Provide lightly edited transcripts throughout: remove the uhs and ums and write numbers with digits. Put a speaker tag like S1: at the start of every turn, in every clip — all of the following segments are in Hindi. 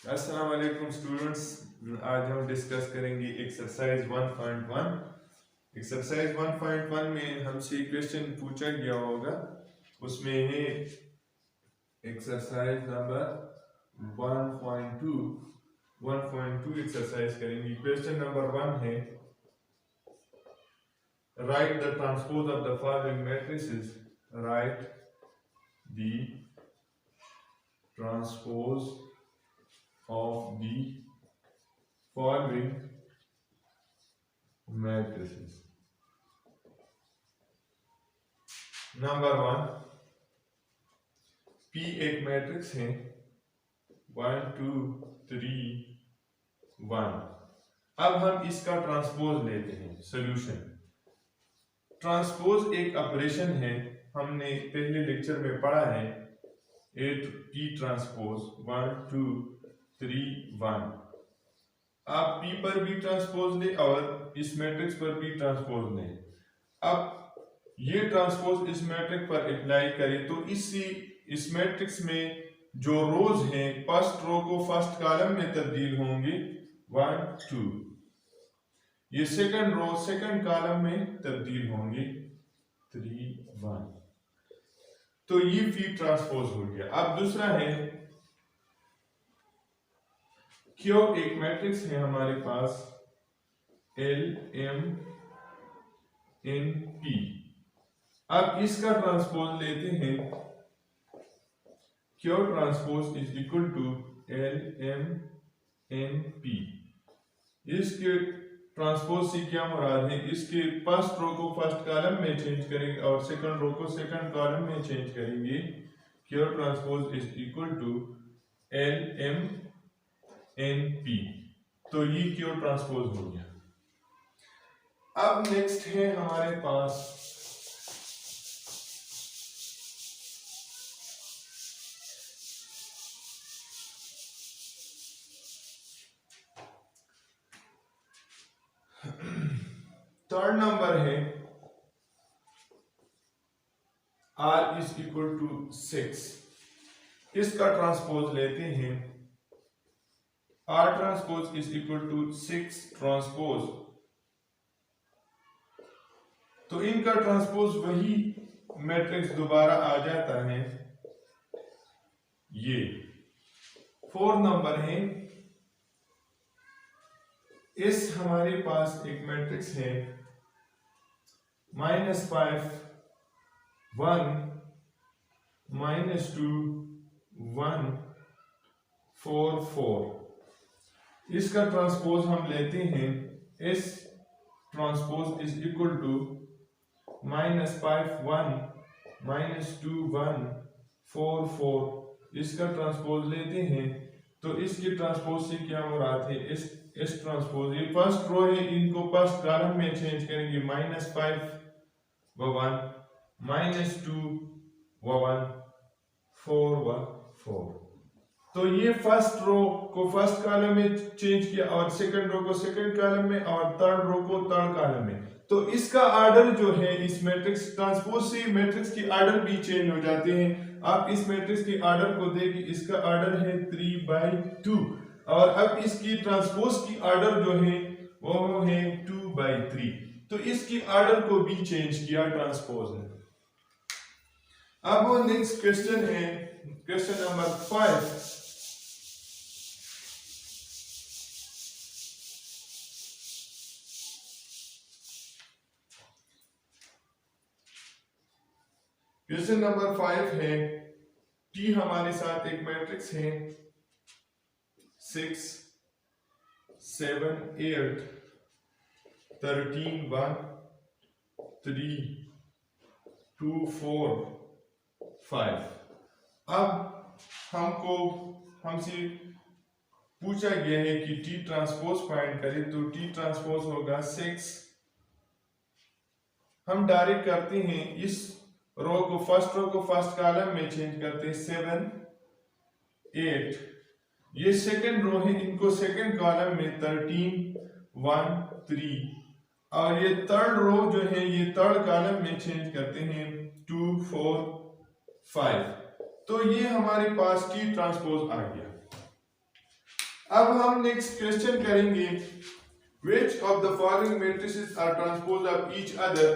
S1: अस्सलाम वालेकुम स्टूडेंट्स। आज हम डिस्कस करेंगे एक्सरसाइज 1.1। एक्सरसाइज 1.1 में हमसे क्वेश्चन पूछा गया होगा, उसमें है एक्सरसाइज नंबर 1.2। 1.2 एक्सरसाइज करेंगे। क्वेश्चन नंबर 1 है right the transpose of the following matrices. Right the transpose of the following matrices. Number 1, P एक मैट्रिक्स है 1 2 3 1। अब हम इसका ट्रांसपोज लेते हैं। सॉल्यूशन। ट्रांसपोज एक ऑपरेशन है, हमने पहले लेक्चर में पढ़ा है। P transpose 1 2 3 1। आप P पर भी ट्रांसपोज ले और इस मैट्रिक्स पर भी ट्रांसपोज ले। अब ये ट्रांसपोज इस मैट्रिक्स पर अप्लाई करें तो इस मैट्रिक्स में जो रोज हैं फर्स्ट रो को फर्स्ट कॉलम में तब्दील होंगे 1 2। ये सेकंड रो सेकंड कॉलम में तब्दील होंगे 3 1। तो ये P ट्रांसपोज हो गया। अब दूसरा है Q एक मैट्रिक्स है हमारे पास L M N P। अब इसका ट्रांसपोज लेते हैं। Q transpose is equal to L M N P। इसके ट्रांसपोज से क्या मुराद है? इसके फर्स्ट रो को फर्स्ट कॉलम में चेंज करेंगे और सेकंड रो को सेकंड कॉलम में चेंज करेंगे। Q transpose is equal to L M NP। तो ये Q ट्रांसपोज हो गया। अब नेक्स्ट है हमारे पास थर्ड नंबर है R इज इक्वल टू 6। इसका ट्रांसपोज लेते हैं। R transpose is equal to 6 transpose. तो इनका ट्रांसपोज वही मैट्रिक्स दोबारा आ जाता है। ये फोर्थ नंबर है। इस हमारे पास एक मैट्रिक्स है -5 1 -2 1 4 4। इसका ट्रांसपोज हम लेते हैं। इस ट्रांसपोज इज इक्वल टू -5 1 -2 1 4 4। इसका ट्रांसपोज लेते हैं तो इसके ट्रांसपोज से क्या मुराद है? इस ट्रांसपोज ये फर्स्ट रो है, इनको फर्स्ट कॉलम में चेंज करेंगे। -5 व 1 -2 व 1 4 व 4। तो ये फर्स्ट रो को फर्स्ट कॉलम में चेंज किया और सेकंड रो को सेकंड कॉलम में और थर्ड रो को थर्ड कॉलम में। तो इसका ऑर्डर जो है इस मैट्रिक्स ट्रांसपोज से मैट्रिक्स की ऑर्डर भी चेंज हो जाते हैं। आप इस मैट्रिक्स की ऑर्डर को देखिए, इसका ऑर्डर है 3/2 और अब इसकी ट्रांसपोज की ऑर्डर जो है वो है 2/3। तो इसकी ऑर्डर को भी चेंज किया ट्रांसपोज ने। अब वो नेक्स्ट क्वेश्चन है, क्वेश्चन नंबर 5। क्वेश्चन नंबर 5 है T हमारे साथ एक मैट्रिक्स है 6 7 8 13 1 3 2 4 5। अब हमसे पूछा गया है कि T ट्रांसपोज फाइंड करें। तो T ट्रांसपोज होगा 6। हम डायरेक्ट करते हैं, इस रो को फर्स्ट कॉलम में चेंज करते हैं 7 8। ये सेकंड रो है, इनको सेकंड कॉलम में 13 1 3 और ये थर्ड रो जो है ये थर्ड कॉलम में चेंज करते हैं 2 4 5। तो ये हमारे पास T ट्रांसपोज आ गया। अब हम नेक्स्ट क्वेश्चन करेंगे, which of the following matrices are transpose of each other?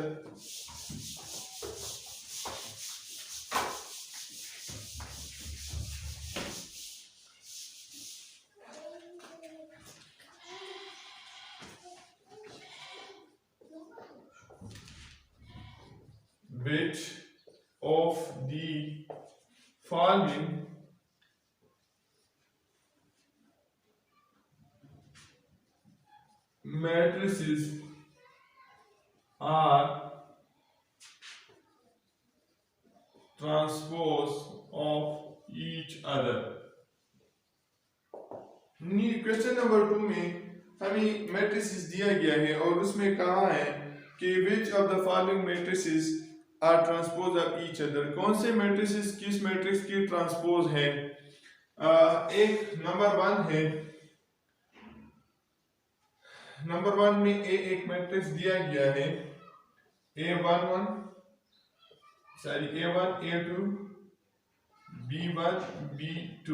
S1: Which of the following matrices are transpose of each other? Question number 2 में हमें मैट्रिसेस दिया गया है और उसमें कहा है कि which of the following matrices are transpose of each other, कौन से मैट्रिसेस किस मैट्रिक्स की ट्रांसपोज है। एक नंबर 1 है, नंबर 1 में एक मैट्रिक्स दिया गया है A11 A1 A2 B1 B2।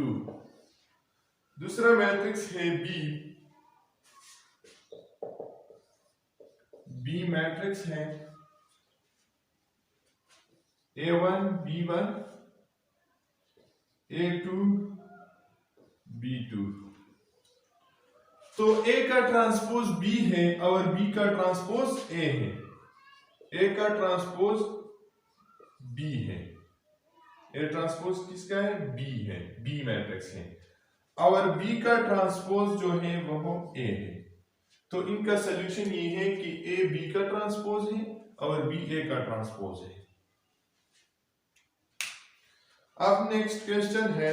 S1: दूसरा मैट्रिक्स है बी मैट्रिक्स है A1 B1 A2 B2। तो A का ट्रांसपोज B है और B का ट्रांसपोज A है। A का ट्रांसपोज B है, A ट्रांसपोज किसका है, B है, B मैट्रिक्स है, और B का ट्रांसपोज जो है वह A है। तो इनका सॉल्यूशन ये है कि A B का ट्रांसपोज है और B A का ट्रांसपोज है। अब नेक्स्ट क्वेश्चन है,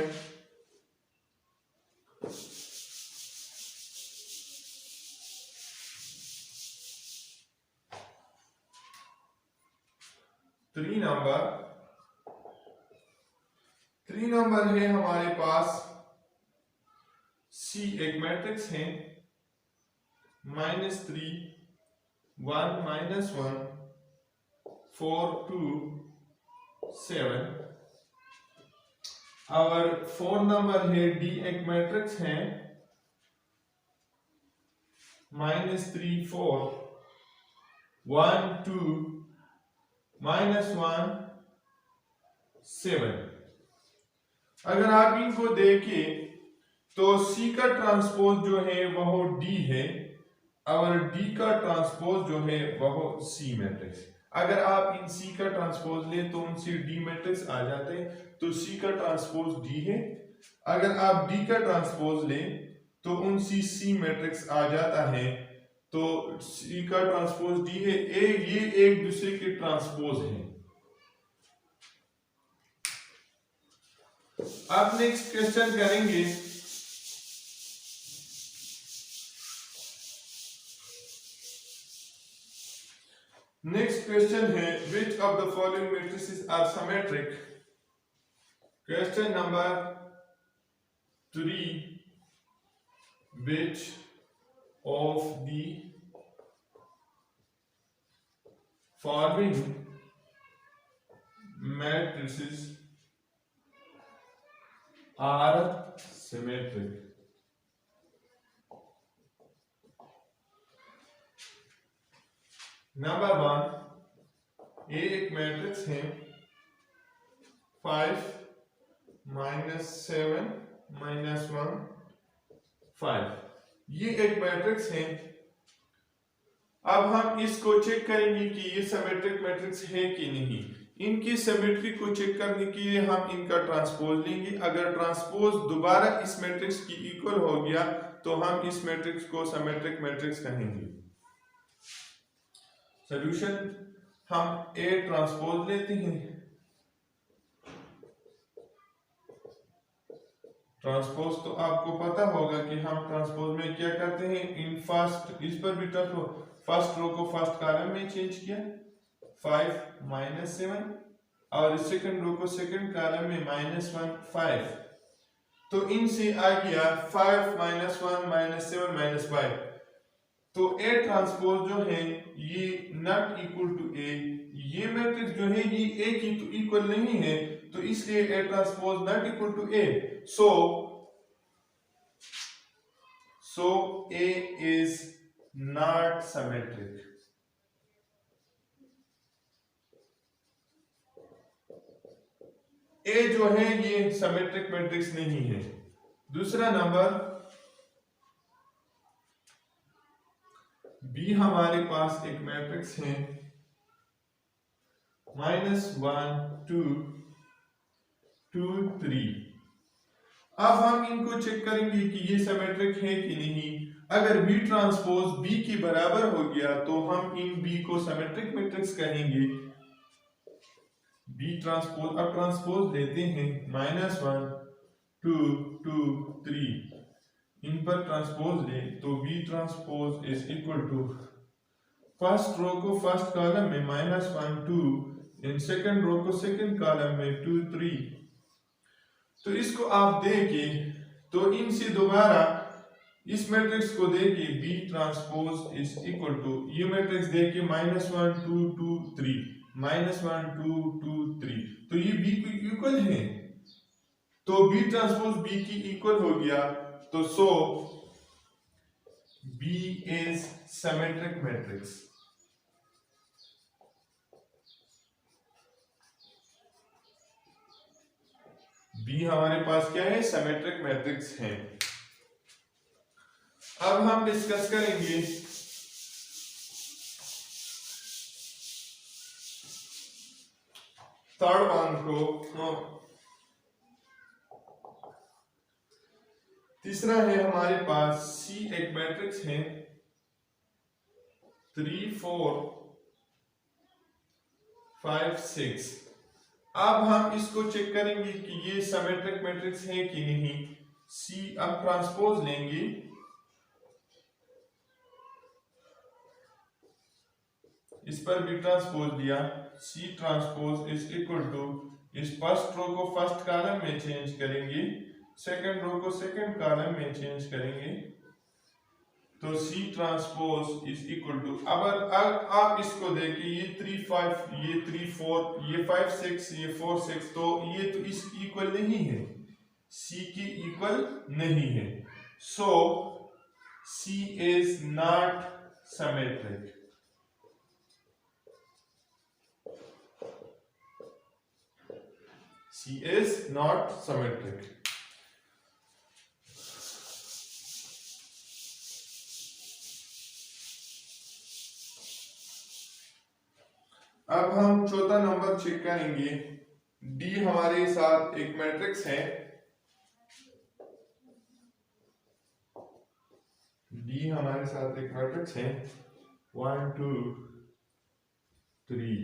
S1: थ्री नंबर है हमारे पास C एक मैट्रिक्स है -3 1 -1 4 2 7 और 4 नंबर है D एक मैट्रिक्स है -3 4 1 2 -1 7। अगर आप इनको देखें तो C का ट्रांसपोज जो है वह D है और D का ट्रांसपोज जो है वह C मैट्रिक्स। अगर आप इन C का ट्रांसपोज ले तो उनसे D मैट्रिक्स आ जाते हैं, तो C का ट्रांसपोज D है। अगर आप D का ट्रांसपोज ले तो उनसे C मैट्रिक्स आ जाता है, तो C का ट्रांसपोज D है। ये एक दूसरे के ट्रांसपोज है। अब नेक्स्ट क्वेश्चन करेंगे, नेक्स्ट क्वेश्चन है which of the following matrices are symmetric? Question number 3, which of the following matrices are symmetric? Number 1 एक मैट्रिक्स है 5 -7 -1 5। ये एक मैट्रिक्स है। अब हम इसको चेक करेंगे कि ये सिमेट्रिक मैट्रिक्स है कि नहीं। इनकी सिमेट्री को चेक करने के लिए हम इनका ट्रांसपोज लेंगे। अगर ट्रांसपोज दोबारा इस मैट्रिक्स की इक्वल हो गया तो हम इस मैट्रिक्स को सिमेट्रिक मैट्रिक्स कहेंगे। सॉल्यूशन हम A ट्रांसपोज लेते हैं। ट्रांसपोज तो आपको पता होगा कि हम ट्रांसपोज में क्या करते हैं, इन फर्स्ट, इस पर भी फर्स्ट रो को फर्स्ट कॉलम में चेंज किया 5 -7 और सेकंड रो को सेकंड कॉलम में -1 5। तो इनसे आ गया 5 -1 -7 -5। तो A ट्रांसपोज जो है ये नॉट इक्वल टू A, ये मैट्रिक्स जो है ये A की तो इक्वल नहीं है, तो इसलिए A transpose not equal to A। So so A is not symmetric. A जो है ये सिमेट्रिक मैट्रिक्स नहीं है। दूसरा नंबर बी हमारे पास एक मैट्रिक्स है -1 2 2 3। अब हम इनको चेक करेंगे कि ये सिमेट्रिक है कि नहीं। अगर बी ट्रांसपोज बी के बराबर हो गया तो हम इन बी को सिमेट्रिक मैट्रिक्स कहेंगे। बी ट्रांसपोज, अब ट्रांसपोज लेते हैं -1 2 2 3, इन पर ट्रांसपोज ले तो B transpose is equal to first row को फर्स्ट कॉलम में -1 2, इन सेकंड रो को सेकंड कॉलम में 2 3। तो इसको आप देखें तो इनसे दोबारा इस मैट्रिक्स को देखिए B transpose is equal to, ये मैट्रिक्स देखिए -1 2 2 3 -1 2 2 3, तो ये बी की इक्वल है। तो बी ट्रांसपोज बी की इक्वल हो गया, तो so B is symmetric matrix. बी हमारे पास क्या है, सिमेट्रिक मैट्रिक्स है। अब हम डिस्कस करेंगे थर्ड वन को। तीसरा है हमारे पास सी एक मैट्रिक्स है 3 4 5 6। अब हम इसको चेक करेंगे कि ये सिमेट्रिक मैट्रिक्स है कि नहीं। सी, अब ट्रांसपोज लेंगे, इस पर भी ट्रांसपोज लिया, C transpose is equal to, इस फर्स्ट रो को फर्स्ट कॉलम में चेंज करेंगे, सेकंड रो को सेकंड कॉलम में चेंज करेंगे, तो C transpose is equal to, अब आप इसको देखिए ये 3 5, ये 3 4, ये 5 6, ये 4 6, तो ये तो इस इक्वल नहीं है, सी की इक्वल नहीं है। So C is not symmetric. C is not symmetric. अब हम चौथा नंबर चेक करेंगे। D हमारे साथ एक मैट्रिक्स है, D हमारे साथ एक मैट्रिक्स है 1 2 3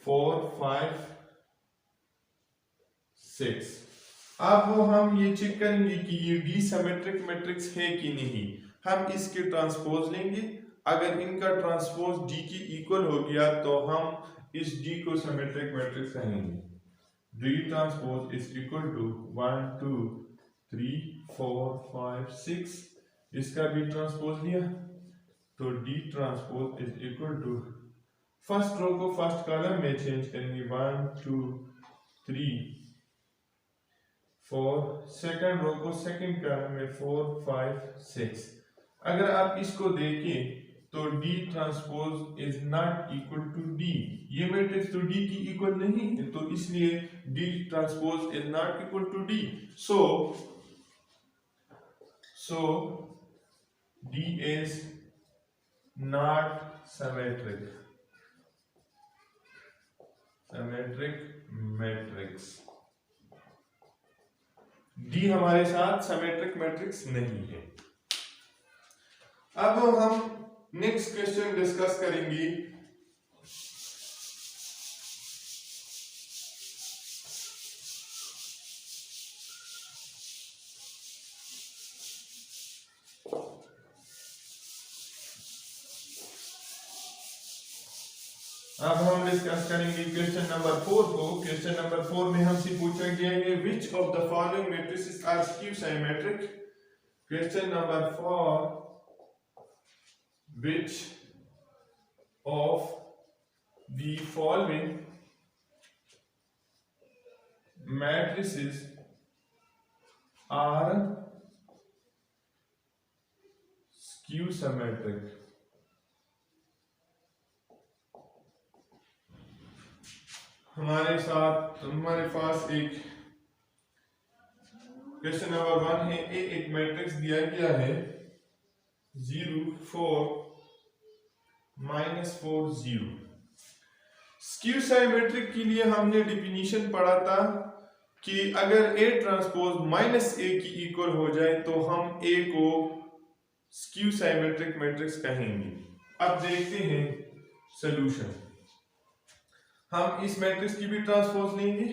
S1: 4 5 6। अब हम ये चेक करेंगे कि ये डी सिमेट्रिक मैट्रिक्स है कि नहीं। हम इसके ट्रांसपोज लेंगे, अगर इनका ट्रांसपोज डी की इक्वल हो गया तो हम इस डी को सिमेट्रिक मैट्रिक्स कहेंगे। D transpose is equal to 1 2 3 4 5 6, इसका भी ट्रांसपोज लिया तो D transpose is equal to, first row को फर्स्ट कॉलम में चेंज करेंगे 1 2 3 4, सेकंड रो को सेकंड कॉलम में 4 5 6। अगर आप इसको देखें तो D transpose is not equal to D, ये मैट्रिक्स तो D की इक्वल नहीं है, तो इसलिए D transpose is not equal to D। So D is not symmetric matrix. D हमारे साथ सिमेट्रिक मैट्रिक्स नहीं है। अब हम नेक्स्ट क्वेश्चन डिस्कस करेंगे। अब हम डिस्कस करेंगे क्वेश्चन नंबर 4 को। क्वेश्चन नंबर 4 में हमसे पूछा गया है which of the following matrices are skew symmetric. Question number 4, which of the following matrices are skew symmetric. हमारे पास एक क्वेश्चन नंबर 1 है। एक मैट्रिक्स दिया गया है 0 4 -4 0। स्क्यू सिमेट्रिक के लिए हमने डिफिनीशन पढ़ा था कि अगर A ट्रांसपोज -A की इक्वल हो जाए तो हम A को स्क्यू सिमेट्रिक मैट्रिक्स कहेंगे। अब देखते हैं सॉल्यूशन। हम इस मैट्रिक्स की भी ट्रांसपोज लेंगे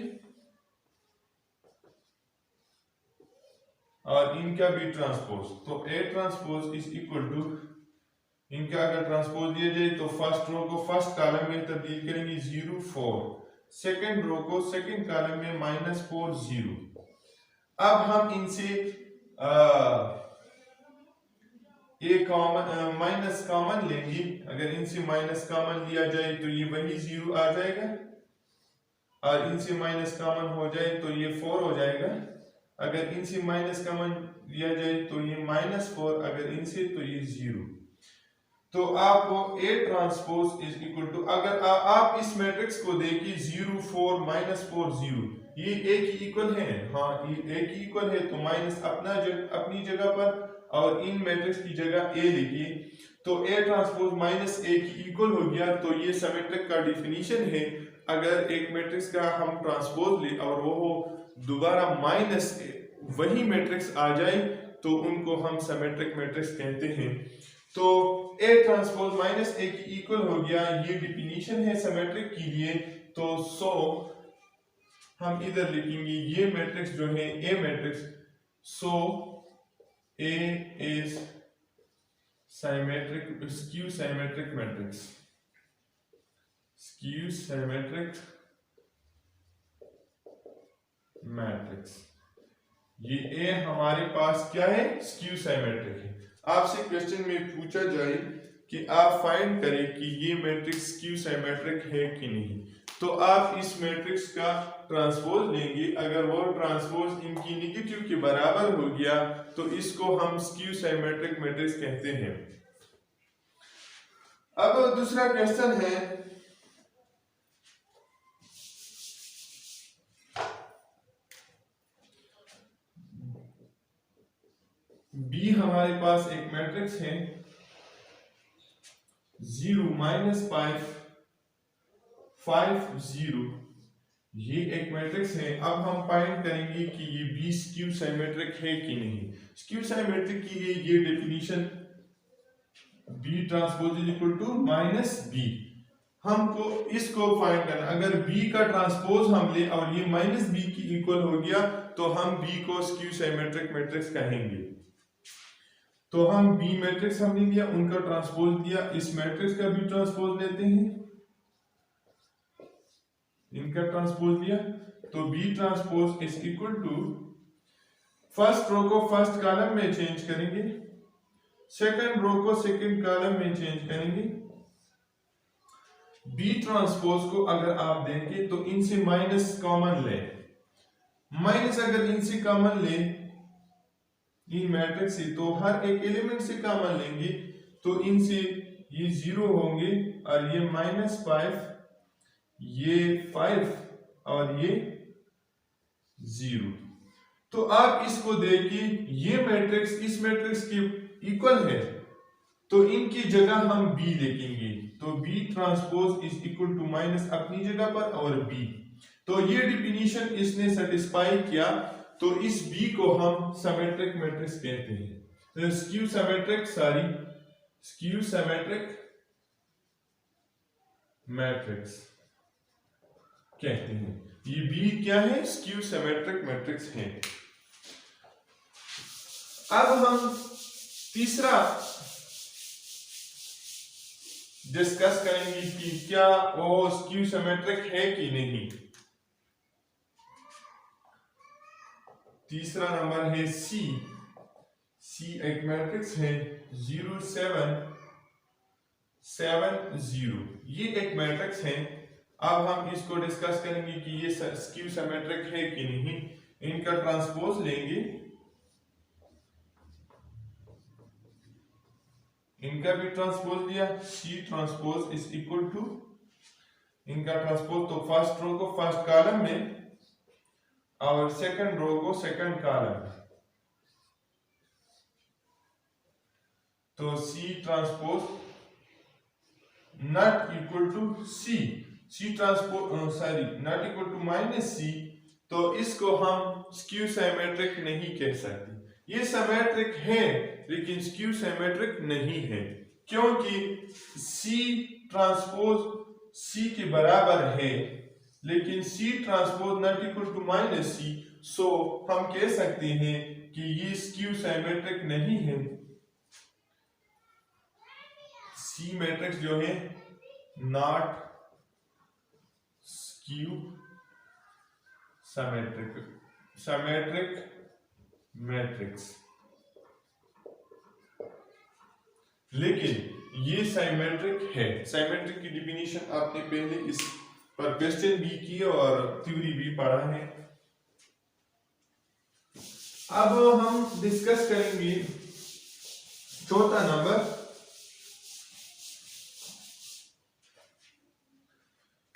S1: और इनका भी ट्रांसपोज। तो A transpose is equal to, इनका अगर ट्रांसपोज दिया जाए तो फर्स्ट रो को फर्स्ट कॉलम में तब्दील करेंगे 0 4, सेकंड रो को सेकंड कॉलम में -4 0। अब हम इनसे एक माइनस कॉमन लेंगे। अगर इनसे माइनस कॉमन लिया जाए तो ये वही 0 आ जाएगा, और इनसे माइनस कॉमन हो जाए तो ये 4 हो जाएगा। अगर इनसे माइनस कॉमन लिया जाए तो ये -4, अगर इनसे तो ये 0। तो आपको A transpose is equal to, अगर आप इस मैट्रिक्स को देखिए 0 4 -4 0, ये A की इक्वल है। हाँ, ये A की इक्वल है तो माइनस अपनी जगह पर और इन मैट्रिक्स की जगह A लिखिए। तो A ट्रांसपोज -A की इक्वल हो गया। तो ये सिमेट्रिक का डिफिनीशन है। अगर एक मैट्रिक्स का हम ट्रांसपोज ले और वो दोबारा -A वही मैट्रिक्स आ जाए तो उनको हम सिमेट्रिक मैट्रिक्स कहते हैं। तो A ट्रांसपोज -A की इक्वल हो गया, ये डिफिनीशन है सिमेट्रिक के लिए। तो सो हम इधर लिखेंगे ये मैट्रिक्स जो है A matrix, so A is symmetric, skew symmetric matrix, skew symmetric matrix. ये A हमारे पास क्या है, स्क्यू सिमेट्रिक है। आपसे क्वेश्चन में पूछा जाए कि आप फाइंड करें कि ये मैट्रिक्स स्क्यू सिमेट्रिक है कि नहीं, तो आप इस मैट्रिक्स का ट्रांसपोज लेंगे। अगर वो ट्रांसपोज इनकी नेगेटिव के बराबर हो गया तो इसको हम स्क्यू सिमेट्रिक मैट्रिक्स कहते हैं। अब दूसरा क्वेश्चन है, B हमारे पास एक मैट्रिक्स है 0 -5 5 0, ये एक मैट्रिक्स है। अब हम फाइंड करेंगे कि ये B स्क्यू सिमेट्रिक है कि नहीं। स्क्यू सिमेट्रिक की ये definition B transpose is equal to -B। हमको इसको फाइंड करना, अगर B का ट्रांसपोज हम ले और ये -B की इक्वल हो गया तो हम B को स्क्यू सिमेट्रिक मैट्रिक्स कहेंगे। तो हम B मैट्रिक्स हमने लिया, उनका ट्रांसपोज दिया, इस मैट्रिक्स का भी ट्रांसपोज लेते हैं, इनका ट्रांसपोज लिया। तो B transpose is equal to, first row को फर्स्ट कॉलम में चेंज करेंगे, सेकंड रो को सेकंड कॉलम में चेंज करेंगे। B ट्रांसपोज को अगर आप देखें तो इनसे माइनस कॉमन ले, माइनस अगर इनसे कॉमन ले इन मैट्रिक्स से तो हर एक एलिमेंट से कॉमन लेंगे तो इनसे ये 0 होंगे और ये -5, ये 5 और ये 0। तो आप इसको देखिए, ये मैट्रिक्स इस मैट्रिक्स के इक्वल है तो इनकी जगह हम B लिखेंगे। तो B transpose is equal to minus अपनी जगह पर और B। तो ये डिफिनीशन इसने सेटिस्फाई किया, तो इस B को हम सिमेट्रिक मैट्रिक्स कहते हैं। तो स्क्यू सिमेट्रिक मैट्रिक्स कहते हैं। ये B क्या है, स्क्यू सिमेट्रिक मैट्रिक्स है। अब हम तीसरा डिस्कस करेंगे कि क्या वो स्क्यू सिमेट्रिक है कि नहीं। तीसरा नंबर है C एक मैट्रिक्स है 0 7 7 0, ये एक मैट्रिक्स है। अब हम इसको डिस्कस करेंगे कि ये स्क्यू सिमेट्रिक है कि नहीं। इनका ट्रांसपोज लेंगे, इनका भी ट्रांसपोज लिया, C transpose is equal to इनका ट्रांसपोज, तो फर्स्ट रो को फर्स्ट कॉलम में और सेकंड रो को सेकंड कॉलम में, तो C transpose not equal to C transpose sorry not equal to minus C, तो इसको हम स्क्यू सिमेट्रिक नहीं कह सकते। ये सिमेट्रिक है लेकिन स्क्यू सिमेट्रिक नहीं है, क्योंकि C ट्रांसपोज C के बराबर है लेकिन C transpose not equal to minus C, so हम कह सकते हैं कि ये स्क्यू सिमेट्रिक नहीं है। C मैट्रिक्स जो है नॉट स्क्यू सिमेट्रिक मैट्रिक्स, लेकिन ये सिमेट्रिक है। सिमेट्रिक की डिफिनीशन आपने पहले इस पर क्वेश्चन भी किए और थ्योरी भी पढ़ा है। अब हम डिस्कस करेंगे चौथा नंबर।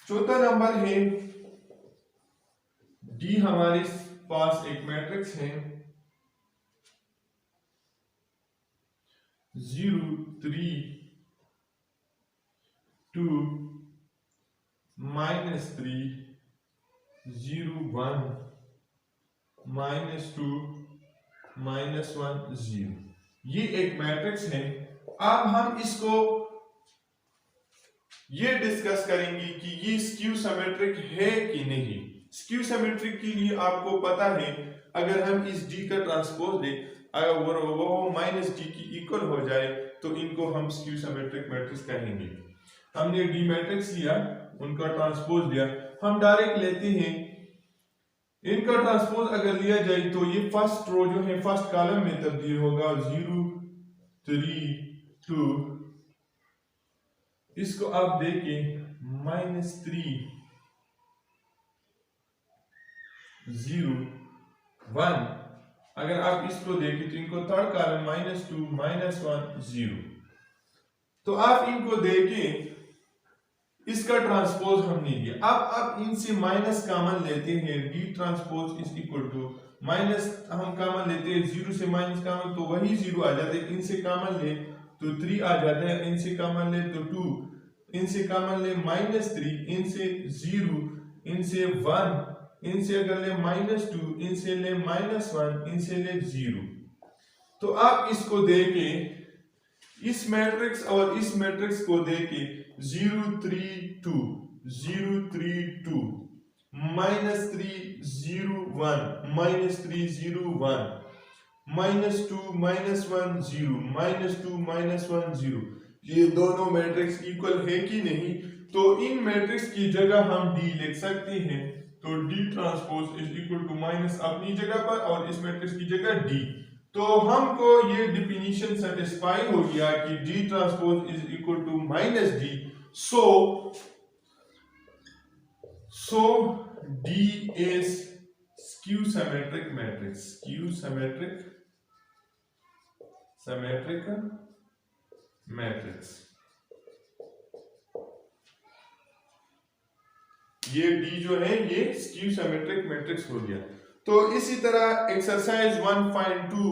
S1: चौथा नंबर है डी, हमारे पास एक मैट्रिक्स है 0 3 2 -3 0 1 -2 -1 0। ये एक मैट्रिक्स है। अब हम इसको ये डिस्कस करेंगे कि ये स्क्यू सिमेट्रिक है कि नहीं। स्क्यू सिमेट्रिक के लिए आपको पता है, अगर हम इस D का ट्रांसपोज लें, अगर वो -D की इक्वल हो जाए तो इनको हम स्क्यू सिमेट्रिक मैट्रिक्स कहेंगे। हमने D मैट्रिक्स लिया, उनका ट्रांसपोज लिया, हम डायरेक्ट लेते हैं इनका ट्रांसपोज अगर लिया जाए तो ये फर्स्ट रो जो है फर्स्ट कॉलम में तब्दील होगा 0 3 2, इसको आप देखें -3 0 1, अगर आप इसको देखें तो इनको थर्ड कॉलम -2 -1 0, तो आप इनको देखें, इसका ट्रांसपोज हमने लिया। अब आप इनसे माइनस कॉमन लेते हैं, D transpose is equal to minus, हम कॉमन लेते हैं 0 से माइनस कॉमन तो वही 0 आ जाता है, इनसे कॉमन ले तो 3 आ जाता है, इनसे कॉमन ले तो 2, इनसे कॉमन ले -3, इनसे 0, इनसे 1, इनसे अगर ले -2, इनसे ले -1, इनसे ले 0। तो आप इसको देखें, इस मैट्रिक्स और इस मैट्रिक्स को देखें 0 3 2 0 3 2 -3 0 1 -3 0 1 -2 -1 0 -2 -1 0, ये दोनों मैट्रिक्स इक्वल है कि नहीं। तो इन मैट्रिक्स की जगह हम D लिख सकते हैं, तो D transpose is equal to minus अपनी जगह पर और इस मैट्रिक्स की जगह D। तो हमको ये डिफिनीशन सेटिस्फाई हो गया कि D transpose is equal to -D, so D is skew symmetric matrix, skew symmetric matrix। ये D जो है ये स्क्यू सिमेट्रिक मैट्रिक्स हो गया। तो इसी तरह एक्सरसाइज 1.2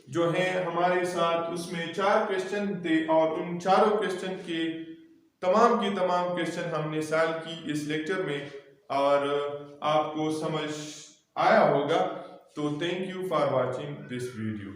S1: जो है हमारे साथ, उसमें 4 क्वेश्चन थे और उन चारों क्वेश्चन के तमाम क्वेश्चन हमने सॉल्व की इस लेक्चर में और आपको समझ आया होगा। तो thank you for watching this video.